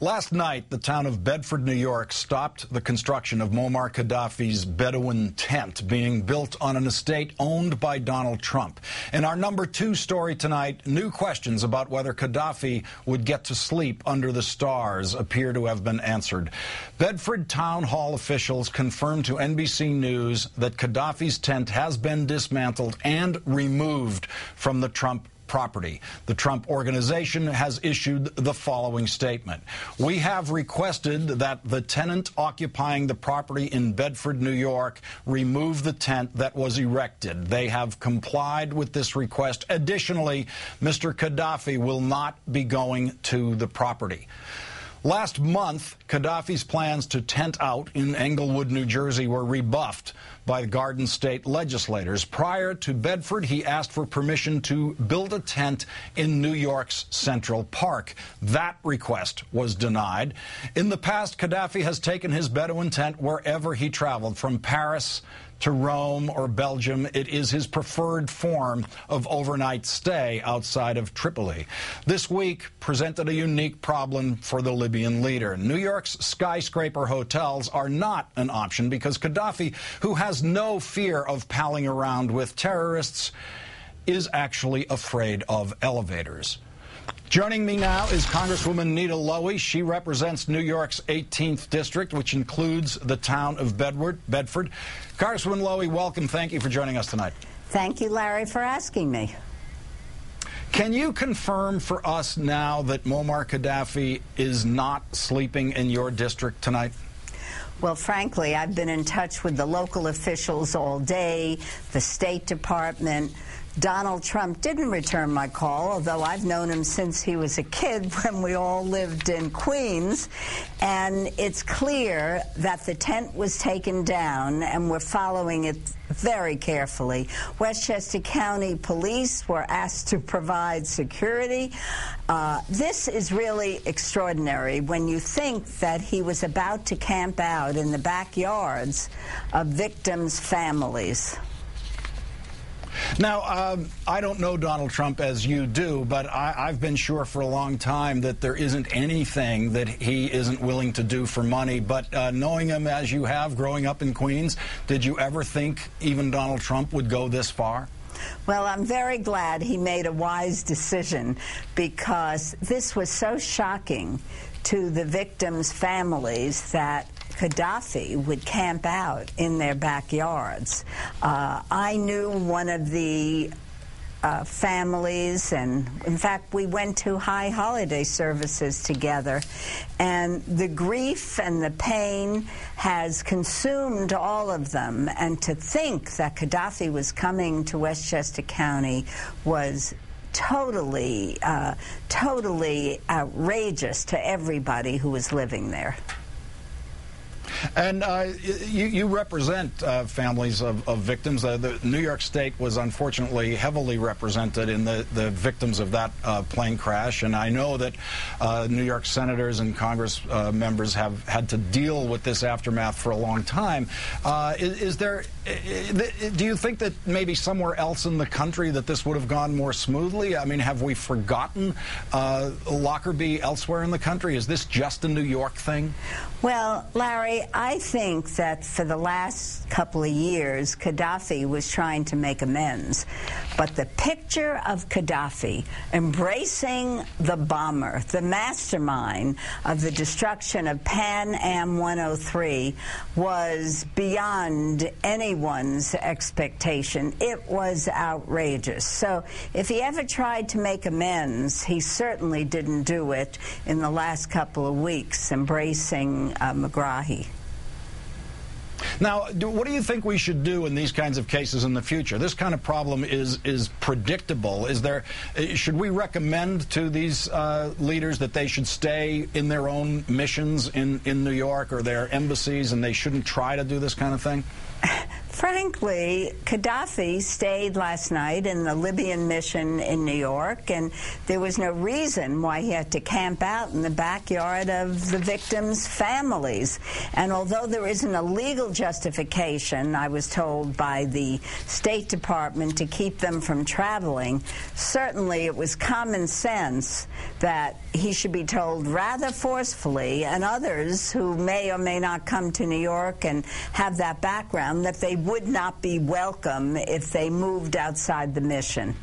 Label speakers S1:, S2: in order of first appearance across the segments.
S1: Last night, the town of Bedford, New York, stopped the construction of Muammar Gadhafi's Bedouin tent being built on an estate owned by Donald Trump. In our number 2 story tonight, new questions about whether Gadhafi would get to sleep under the stars appear to have been answered. Bedford Town Hall officials confirmed to NBC News that Gadhafi's tent has been dismantled and removed from the Trump property. The Trump organization has issued the following statement. We have requested that the tenant occupying the property in Bedford, New York, remove the tent that was erected. They have complied with this request. Additionally, Mr. Gadhafi will not be going to the property. Last month, Gadhafi's plans to tent out in Englewood, New Jersey were rebuffed by Garden State legislators. Prior to Bedford, he asked for permission to build a tent in New York's Central Park. That request was denied. In the past, Gadhafi has taken his Bedouin tent wherever he traveled, from Paris to Rome or Belgium. It is his preferred form of overnight stay outside of Tripoli. This week presented a unique problem for the Libyan leader. New York's skyscraper hotels are not an option because Gadhafi, who has no fear of palling around with terrorists, is actually afraid of elevators. Joining me now is Congresswoman Nita Lowey. She represents New York's 18th District, which includes the town of Bedford. Congresswoman Lowey, welcome. Thank you for joining us tonight.
S2: Thank you, Larry, for asking me.
S1: Can you confirm for us now that Muammar Gadhafi is not sleeping in your district tonight?
S2: Well, frankly, I've been in touch with the local officials all day, the State Department. Donald Trump didn't return my call, although I've known him since he was a kid when we all lived in Queens. And it's clear that the tent was taken down, and we're following it very carefully. Westchester County Police were asked to provide security. This is really extraordinary when you think that he was about to camp out in the backyards of victims' families.
S1: Now, I don't know Donald Trump as you do, but I've been sure for a long time that there isn't anything that he isn't willing to do for money. But knowing him as you have, growing up in Queens, did you ever think even Donald Trump would go this far?
S2: Well, I'm very glad he made a wise decision, because this was so shocking to the victims' families that Gadhafi would camp out in their backyards. I knew one of the families, and in fact we went to high holiday services together, and the grief and the pain has consumed all of them, and to think that Gadhafi was coming to Westchester County was totally outrageous to everybody who was living there.
S1: And you represent families of victims. The New York State was unfortunately heavily represented in the victims of that plane crash, and I know that New York senators and Congress members have had to deal with this aftermath for a long time. Do you think that maybe somewhere else in the country that this would have gone more smoothly? I mean, have we forgotten Lockerbie elsewhere in the country? Is this just a New York thing?
S2: Well, Larry, I think that for the last couple of years, Gadhafi was trying to make amends. But the picture of Gadhafi embracing the bomber, the mastermind of the destruction of Pan Am 103, was beyond anyone's expectation. It was outrageous. So if he ever tried to make amends, he certainly didn't do it in the last couple of weeks, embracing McGrahy.
S1: Now, what do you think we should do in these kinds of cases in the future? This kind of problem is predictable. Should we recommend to these leaders that they should stay in their own missions in New York or their embassies, and they shouldn't try to do this kind of thing?
S2: Frankly, Gadhafi stayed last night in the Libyan mission in New York, and there was no reason why he had to camp out in the backyard of the victims' families. And although there isn't a legal justification, I was told by the State Department, to keep them from traveling, certainly it was common sense that he should be told rather forcefully, and others who may or may not come to New York and have that background, that they would not be welcome if they moved outside the mission.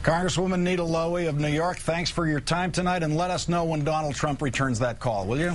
S1: Congresswoman Nita Lowey of New York, thanks for your time tonight, and let us know when Donald Trump returns that call, will you?